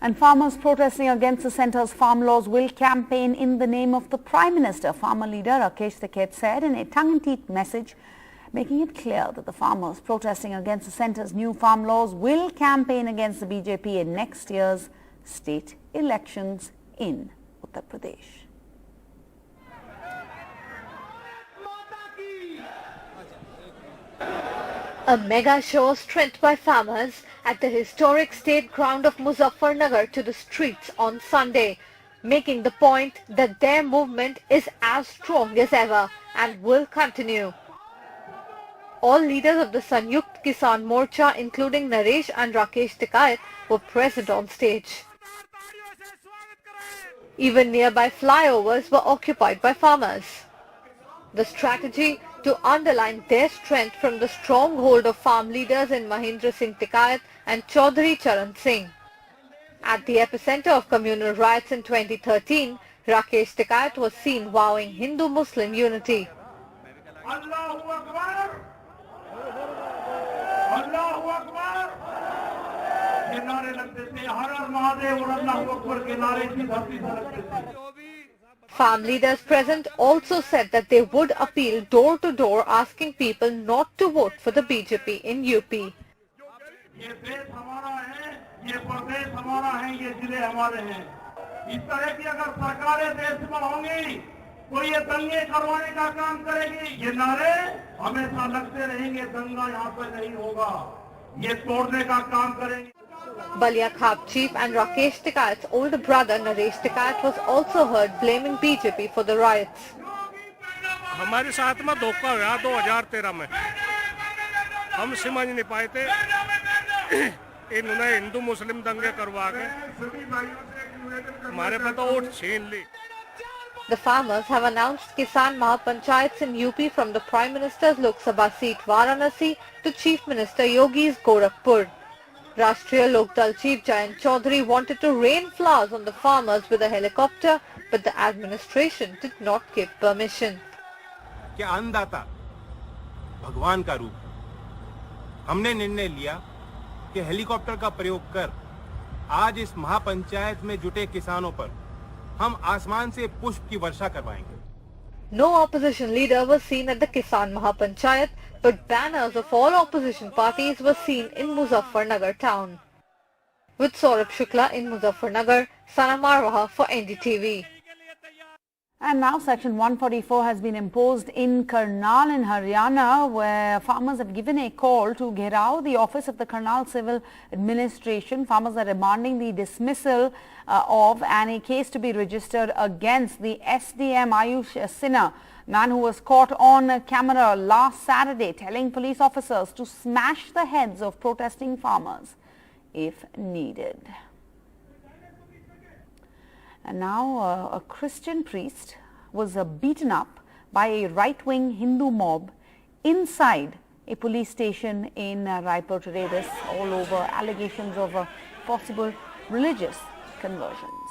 And farmers protesting against the centre's farm laws will campaign in the name of the Prime Minister. Farmer leader Rakesh Tikait said in a tongue-in-cheek message, making it clear that the farmers protesting against the centre's new farm laws will campaign against the BJP in next year's state elections in Uttar Pradesh. A mega show strength by farmers at the historic state ground of Muzaffarnagar to the streets on Sunday, making the point that their movement is as strong as ever and will continue. All leaders of the Sanyukt Kisan Morcha, including Naresh and Rakesh Tikait, were present on stage. Even nearby flyovers were occupied by farmers. The strategy to underline their strength from the stronghold of farm leaders in Mahendra Singh Tikait and Chaudhary Charan Singh. At the epicenter of communal riots in 2013, Rakesh Tikait was seen vowing Hindu-Muslim unity. Allahu Akbar! Allahu Akbar! ये नारे लगते थे हर हर महादेव और अल्लाहू अकबर के नारे इसी धरती से लगते थे. Farm leaders present also said that they would appeal door to door asking people not to vote for the BJP in UP. ये देश हमारा है, ये प्रदेश हमारा है, ये जिले हमारे हैं. इस तरह की अगर सरकारें देश में होंगी, तो ये दंगे करवाने का काम करेगी. ये नारे हमेशा लगते रहेंगे, दंगा यहाँ पर नहीं होगा. ये तोड़ने का काम करेंगे. Balia Khap chief and Rakesh Tikait's older brother Naresh Tikait was also heard blaming BJP for the riots. हमारे साथ में धोखा हुआ 2013 में. हम समझ नहीं पाए थे. इन्होंने हिंदू मुस्लिम दंगे करवा के हमारे पे तो वोट छीन ली. The farmers have announced Kisan Mahapanchayats in UP from the Prime Minister's Lok Sabha seat Varanasi to Chief Minister Yogi's Gorakhpur. Rashtriya Lok Dal Chief Jayant Chaudhary wanted to rain flowers on the farmers with a helicopter, but the administration did not give permission. कि अन्नदाता भगवान का रूप. हमने निर्णय लिया कि helicopter का प्रयोग कर आज इस महापंचायत में जुटे किसानों पर हम आसमान से पुष्प की वर्षा करवाएंगे. No opposition leader was seen at the Kisan Mahapanchayat, but banners of all opposition parties were seen in Muzaffarnagar town. With Saurabh Shukla in Muzaffarnagar, Sana Marwaha for NDTV. And now Section 144 has been imposed in Karnal in Haryana, where farmers have given a call to Gherao, the office of the Karnal Civil Administration. Farmers are demanding the dismissal of and a case to be registered against the SDM Ayush Sinha, man who was caught on camera last Saturday telling police officers to smash the heads of protesting farmers if needed. And now a Christian priest was beaten up by a right-wing Hindu mob inside a police station in Raipur today. This all over allegations of possible religious conversions.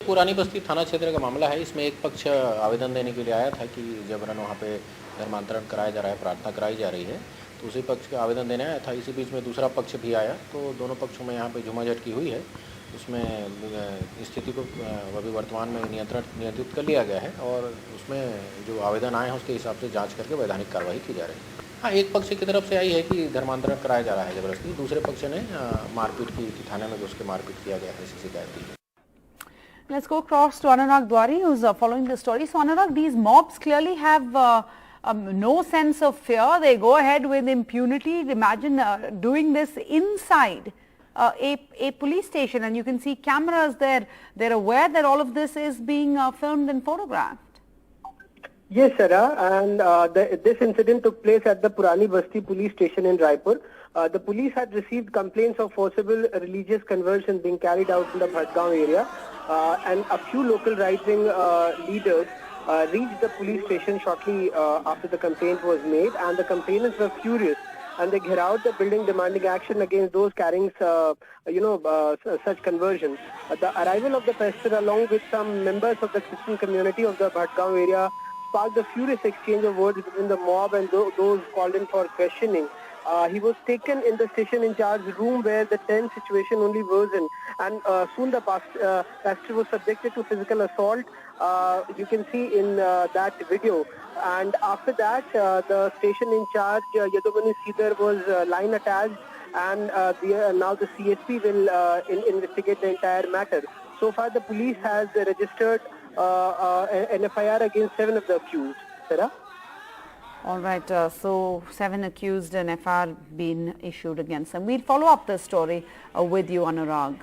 पुरानी बस्ती थाना क्षेत्र का मामला है. इसमें एक पक्ष आवेदन देने के लिए आया था कि जबरन वहाँ पे धर्मांतरण कराया जा रहा है, प्रार्थना कराई जा रही है, तो उसी पक्ष का आवेदन देने आया था. इसी बीच में दूसरा पक्ष भी आया, तो दोनों पक्षों में यहाँ पे झुमाझटकी हुई है. उसमें स्थिति को अभी वर्तमान में नियंत्रित कर लिया गया है और उसमें जो आवेदन आए हैं उसके हिसाब से जाँच करके वैधानिक कार्रवाई की जा रही है. हाँ, एक पक्ष की तरफ से आई है कि धर्मांतरण कराया जा रहा है जबरदस्ती. दूसरे पक्ष ने मारपीट की, थाने में घुस के मारपीट किया गया है, ऐसी शिकायत दी है. Let's go across to Anurag Dwari, who's following the story. So Anurag, these mobs clearly have no sense of fear. They go ahead with impunity. Imagine doing this inside a police station, and you can see cameras there. They're aware that all of this is being filmed and photographed. Yes, Sarah, and this incident took place at the Purani Basti police station in Raipur. The police had received complaints of forcible religious conversion being carried out in the Bhatgaon area, and a few local right-wing leaders reached the police station shortly after the complaint was made, and the complainants were furious and they gherao the building demanding action against those carrying, such conversions. The arrival of the pastor along with some members of the Christian community of the Bhatgaon area sparked a furious exchange of words between the mob and those called in for questioning. He was taken in the station in charge room where the tense situation only worsened, and soon the pastor was subjected to physical assault. You can see in that video. And after that, the station in charge, Yaduvani Sridhar, was line attached, and now the CSP will investigate the entire matter. So far, the police has registered an FIR against 7 of the accused. Sarah? All right, so 7 accused and FIR been issued against them. We'll follow up this story with you, Anurag,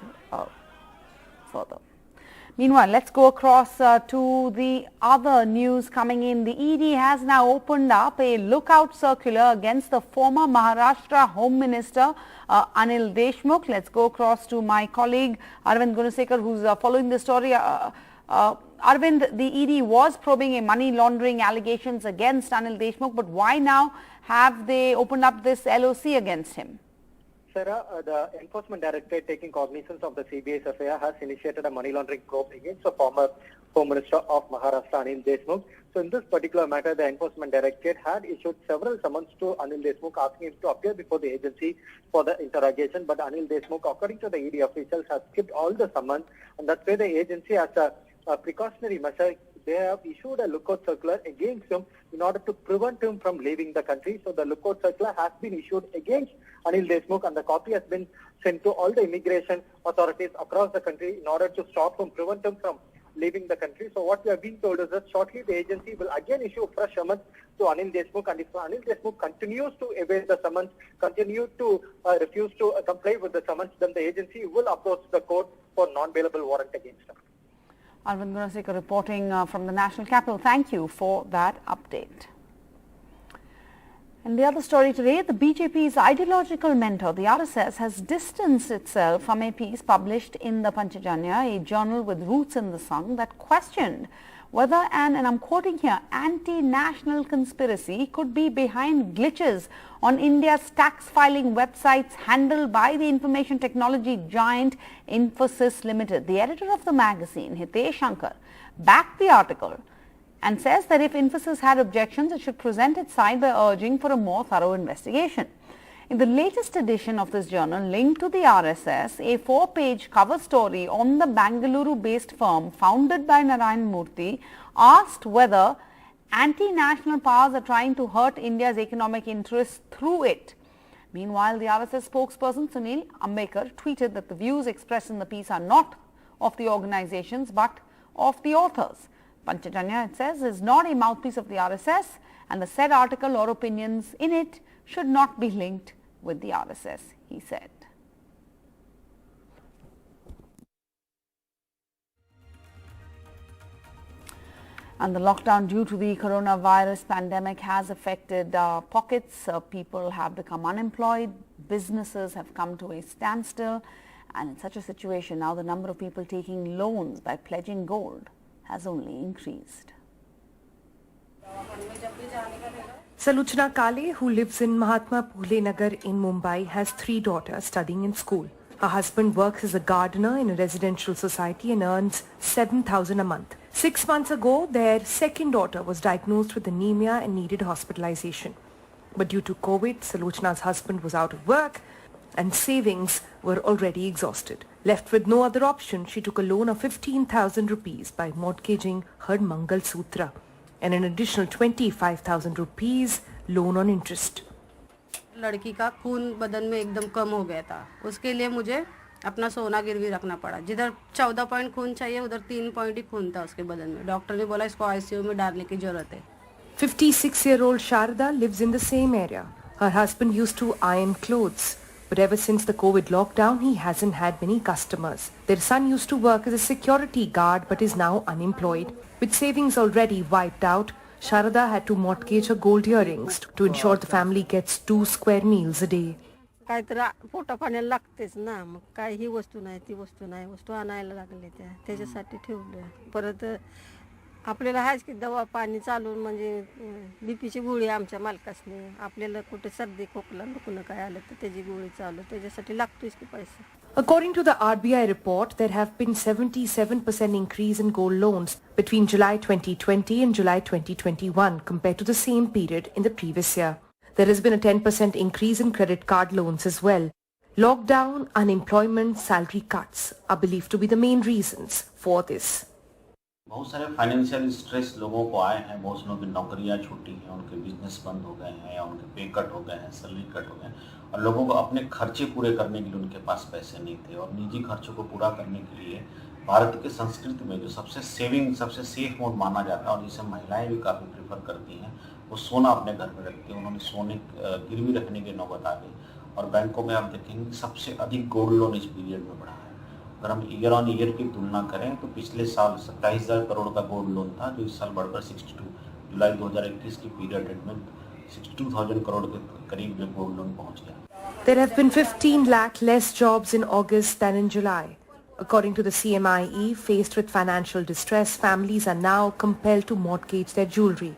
further. Meanwhile, let's go across to the other news coming in. The ED has now opened up a lookout circular against the former Maharashtra Home Minister Anil Deshmukh. Let's go across to my colleague Arvind Gunasekar, who's following the story. Arvind, the ED was probing a money laundering allegations against Anil Deshmukh, but why now have they opened up this LOC against him? Sarah, the Enforcement Directorate, taking cognizance of the CBI's affair, has initiated a money laundering probe against the former Home Minister of Maharashtra, Anil Deshmukh. So in this particular matter, the Enforcement Directorate had issued several summons to Anil Deshmukh asking him to appear before the agency for the interrogation. But Anil Deshmukh, according to the ED officials, has skipped all the summons, and that's why the agency, as a precautionary measure, they have issued a lookout circular against him in order to prevent him from leaving the country. So the lookout circular has been issued against Anil Deshmukh, and the copy has been sent to all the immigration authorities across the country in order to stop him, prevent him from leaving the country. So what we have been told is that shortly the agency will again issue a fresh summons to Anil Deshmukh, and if Anil Deshmukh continues to evade the summons, continue to refuse to comply with the summons, then the agency will approach the court for non-bailable warrant against him. Arvind Gunasekar reporting from the National Capital. Thank you for that update. And the other story today, the BJP's ideological mentor, the RSS, has distanced itself from a piece published in the Panchajanya, a journal with roots in the Sangh, that questioned whether and I'm quoting here, anti-national conspiracy could be behind glitches on India's tax filing websites handled by the information technology giant Infosys Limited. The editor of the magazine, Hitesh Shankar, backed the article and says that if Infosys had objections, it should present its side by urging for a more thorough investigation. In the latest edition of this journal, linked to the RSS, a 4-page cover story on the Bangalore-based firm founded by Narayan Murthy asked whether anti-national powers are trying to hurt India's economic interests through it. Meanwhile, the RSS spokesperson Sunil Ambekar tweeted that the views expressed in the piece are not of the organizations but of the authors. Panchajanya, it says, is not a mouthpiece of the RSS, and the said article or opinions in it should not be linked with the RSS, he said. And the lockdown due to the coronavirus pandemic has affected pockets. People have become unemployed, businesses have come to a standstill, and in such a situation now the number of people taking loans by pledging gold has only increased. Salochna Kale, who lives in Mahatma Phule Nagar in Mumbai, has 3 daughters studying in school. Her husband works as a gardener in a residential society and earns 7,000 a month. 6 months ago, their second daughter was diagnosed with anemia and needed hospitalization. But due to COVID, Salochna's husband was out of work and savings were already exhausted. Left with no other option, she took a loan of 15,000 rupees by mortgaging her Mangal Sutra and an additional 25,000 rupees loan on interest. लड़की का खून बदन में एकदम कम हो गया था, उसके लिए मुझे अपना सोना गिरवी रखना पड़ा. जिधर 14 पॉइंट खून चाहिए उधर 3 पॉइंट ही खून था उसके बदन में. डॉक्टर ने बोला इसको आईसीयू में डालने की जरूरत है. 56-year-old Sharda lives in the same area. Her husband used to iron clothes, but ever since the COVID lockdown, he hasn't had many customers. Their son used to work as a security guard but is now unemployed. With savings already wiped out, Sharada had to mortgage her gold earrings to ensure the family gets 2 square meals a day. काहीतरी पोटा पाण्याला लागतेच ना, मग काय ही वस्तू नाही ती वस्तू नाही, वस्तू आणायला लागले त्याच्यासाठी ठेवलं. परत आपल्याला आहेच की दवा पाणी चालून म्हणजे बीपीची गोळी आमच्या मालकासने आपल्याला कुठे सर्दी खोकला दुखणं काय आलं तर त्याची गोळी चालू त्याच्यासाठी लागतोच की पैसा. According to the RBI report, there have been 77% increase in gold loans between July 2020 and July 2021 compared to the same period in the previous year. There has been a 10% increase in credit card loans as well. Lockdown, unemployment, salary cuts are believed to be the main reasons for this. बहुत सारे financial stress लोगों को आए हैं, बहुत से लोगों की नौकरियां छूटी हैं, उनके बिजनेस बंद हो गए हैं या उनके पे कट हो गए हैं, सैलरी कट हो गए हैं और लोगों को अपने खर्चे पूरे करने के लिए उनके पास पैसे नहीं थे और निजी खर्चों को पूरा करने के लिए भारत की संस्कृति में जो सबसे सेफ मोड माना जाता है और जिसे महिलाएं भी काफ़ी प्रेफर करती हैं वो सोना अपने घर में रखती हैं. उन्होंने सोने गिरवी रखने की नौबत आ गई और बैंकों में आप देखेंगे सबसे अधिक गोल्ड लोन इस पीरियड में बढ़ा है. अगर हम ईयर ऑन ईयर की तुलना करें तो पिछले साल 27,000 करोड़ का गोल्ड लोन था जो इस साल बढ़कर 62 जुलाई 2021 की पीरियड में 62,000 करोड़ के करीब जो गोल्ड लोन पहुंच गया. There have been 15 lakh less jobs in August than in July. According to the CMIE, faced with financial distress, families are now compelled to mortgage their jewelry.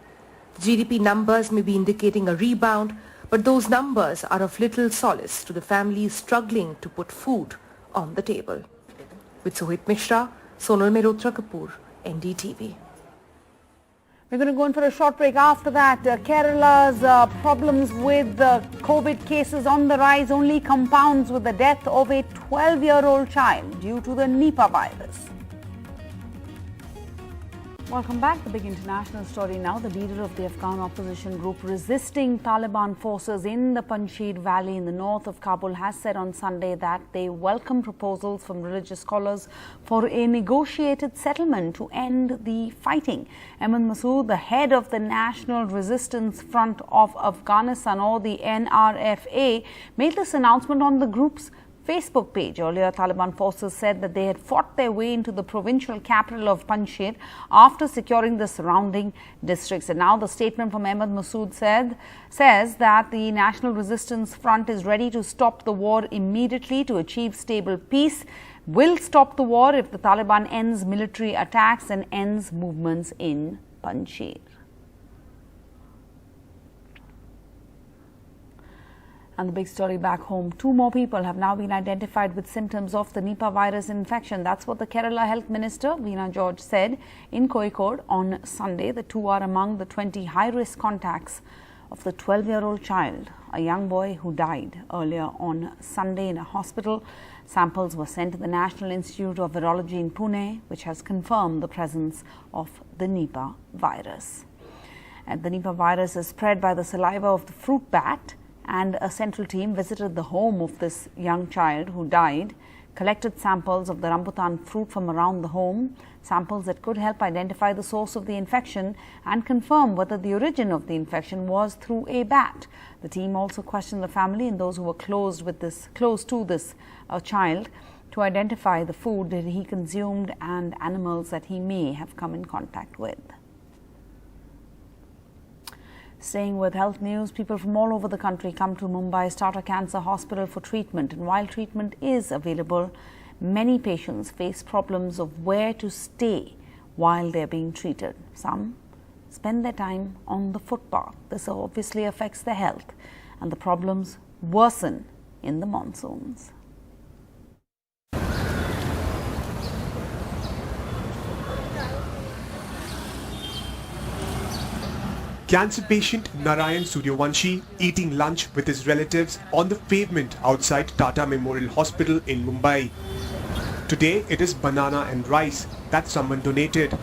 The GDP numbers may be indicating a rebound, but those numbers are of little solace to the families struggling to put food on the table. With Sohit Mishra, Sonal Mehrotra Kapoor, NDTV. We're going to go in for a short break. After that, Kerala's problems with COVID cases on the rise only compounds with the death of a 12-year-old child due to the Nipah virus. Welcome back. The big international story now. The leader of the Afghan opposition group resisting Taliban forces in the Panjshir Valley in the north of Kabul has said on Sunday that they welcome proposals from religious scholars for a negotiated settlement to end the fighting. Ahmad Massoud, the head of the National Resistance Front of Afghanistan or the NRFA, made this announcement on the group's Facebook page. Earlier, Taliban forces said that they had fought their way into the provincial capital of Panjshir after securing the surrounding districts. And now the statement from Ahmad Massoud says that the National Resistance Front is ready to stop the war immediately to achieve stable peace, will stop the war if the Taliban ends military attacks and ends movements in Panjshir. And the big story back home, 2 more people have now been identified with symptoms of the Nipah virus infection. That's what the Kerala Health Minister, Veena George, said in Kozhikode on Sunday. The 2 are among the 20 high-risk contacts of the 12-year-old child, a young boy who died earlier on Sunday in a hospital. Samples were sent to the National Institute of Virology in Pune, which has confirmed the presence of the Nipah virus. And the Nipah virus is spread by the saliva of the fruit bat. And a central team visited the home of this young child who died, collected samples of the rambutan fruit from around the home, samples that could help identify the source of the infection and confirm whether the origin of the infection was through a bat. The team also questioned the family and those who were close to this child to identify the food that he consumed and animals that he may have come in contact with. Staying with health news, people from all over the country come to Mumbai Starter Cancer Hospital for treatment. And while treatment is available, many patients face problems of where to stay while they're being treated. Some spend their time on the footpath. This obviously affects their health, and the problems worsen in the monsoons. Cancer patient Narayan Suryavanshi eating lunch with his relatives on the pavement outside Tata Memorial Hospital in Mumbai. Today it is banana and rice that someone donated.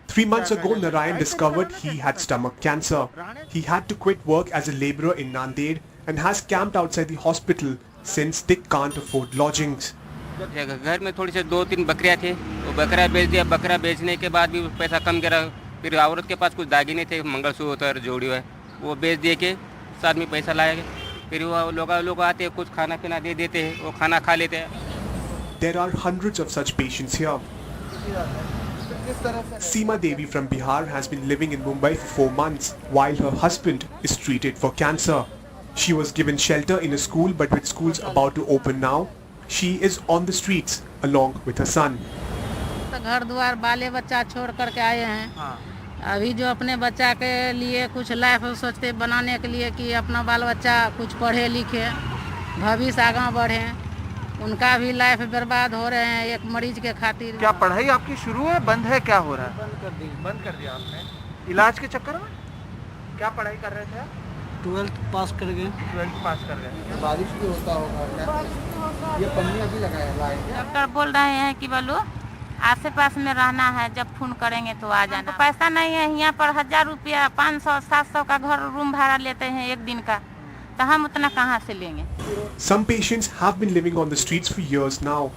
3 months ago, Narayan discovered he had stomach cancer. He had to quit work as a labourer in Nanded and has camped outside the hospital since they can't afford lodgings. घर में थोड़ी से 2-3 बकरियां थे, वो बकरा बेच दिया. बकरा बेचने के बाद भी पैसा कम गिरा. फिर औरत के पास कुछ दागिने थे, मंगलसूत्र जोड़ी है, वो बेच दिए के साथ में पैसा लाएगा. फिर वो लोग आते हैं, कुछ खाना पीना दे देते हैं, वो खाना खा लेते हैं. There are hundreds of such patients here. Seema Devi from Bihar has been living in Mumbai for 4 months while her husband is treated for cancer. She was given shelter in a school, but with schools about to open now, she is on the streets along with her son. घर द्वार बाले बच्चा छोड़ करके आए हैं। अभी जो अपने बच्चा के लिए कुछ लाइफ सोचते बनाने के लिए कि अपना बाल बच्चा कुछ पढ़े लिखे, भविष्य आगे बढ़े, उनका भी लाइफ बर्बाद हो रहे हैं एक मरीज के खातिर। क्या पढ़ाई आपकी शुरू है, बंद है, क्या हो रहा है? बंद कर दिया आपने इलाज के चक्कर में? क्या पढ़ाई कर रहे थे आप? 12th पास कर गए। 12th पास कर गए। बारिश भी होता होगा क्या? ये पन्नी अभी लगाया हुआ है। डॉक्टर बोल रहे हैं कि बोलो आसे पास में रहना है, जब फोन करेंगे तो आ जाना। तो पैसा नहीं है, यहाँ पर 1000 रुपया 500-700 का घर रूम भाड़ा लेते हैं एक दिन का, तो हम उतना कहाँ से लेंगे? Some patients have been living on the streets for years now.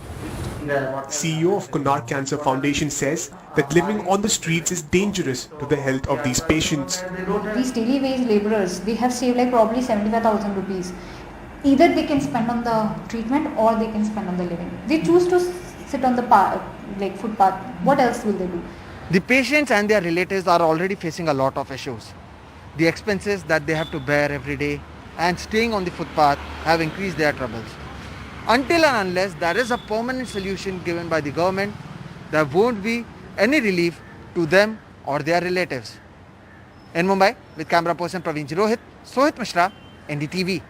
CEO of Konark Cancer Foundation says that living on the streets is dangerous to the health of these patients. These daily wage laborers, they have saved like probably 75,000 rupees. Either they can spend on the treatment or they can spend on the living. They choose to sit on the footpath. What else will they do? The patients and their relatives are already facing a lot of issues. The expenses that they have to bear every day and staying on the footpath have increased their troubles. Until and unless there is a permanent solution given by the government, there won't be any relief to them or their relatives. In Mumbai, with camera person Praveen Rohit, Sohit Mishra, NDTV.